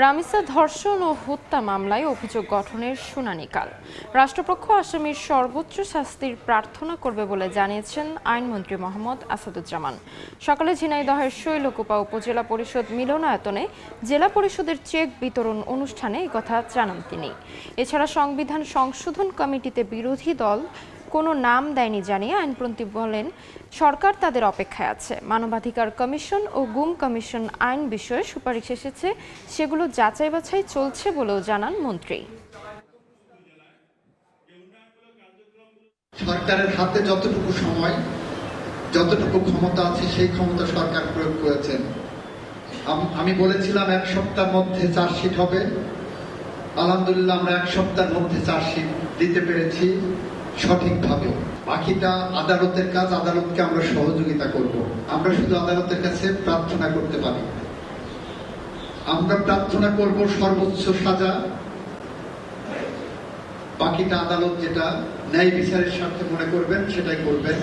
রামিসা ধর্ষণ ও হত্যা মামলায় অভিযোগ গঠনের শুনানিকাল। রাষ্ট্রপক্ষ আসামির সর্বোচ্চ শাস্তির প্রার্থনা করবে বলে জানিয়েছেন আইনমন্ত্রী মোহাম্মদ আসাদুজ্জামান। সকালে ঝিনাইদহের শৈলকুপা উপজেলা পরিষদ মিলনায়তনে জেলা পরিষদের চেক বিতরণ অনুষ্ঠানে একথা জানান তিনি। এছাড়া সংবিধান সংশোধন কমিটিতে বিরোধী দল কোনো নাম দেয়নি জানিয়ে আইনমন্ত্রী বলেন, সরকার তাদের অপেক্ষায় আছে। মানবাধিকার কমিশন ও গুম কমিশন আইন বিষয়ে সুপারিশ এসেছে, সেগুলো যাচাই বাছাই চলছে বলেও জানান মন্ত্রী। সরকারের হাতে যতটুকু সময়, যতটুকু ক্ষমতা আছে সেই ক্ষমতা সরকার প্রয়োগ করেছেন। আমি বলেছিলাম 1 সপ্তাহের মধ্যে চার্জশিট হবে। আলহামদুলিল্লাহ আমরা 1 সপ্তাহের মধ্যে চার্জশিট দিতে পেরেছি সঠিকভাবে। বাকিটা আদালতের কাজ, আদালতকে আমরা সহযোগিতা করব। আমরা শুধু আদালতের কাছে প্রার্থনা করতে পারি। আমরা প্রার্থনা করব সর্বোচ্চ সাজা, বাকিটা আদালত যেটা ন্যায় বিচারের স্বার্থে মনে করবেন সেটাই করবেন।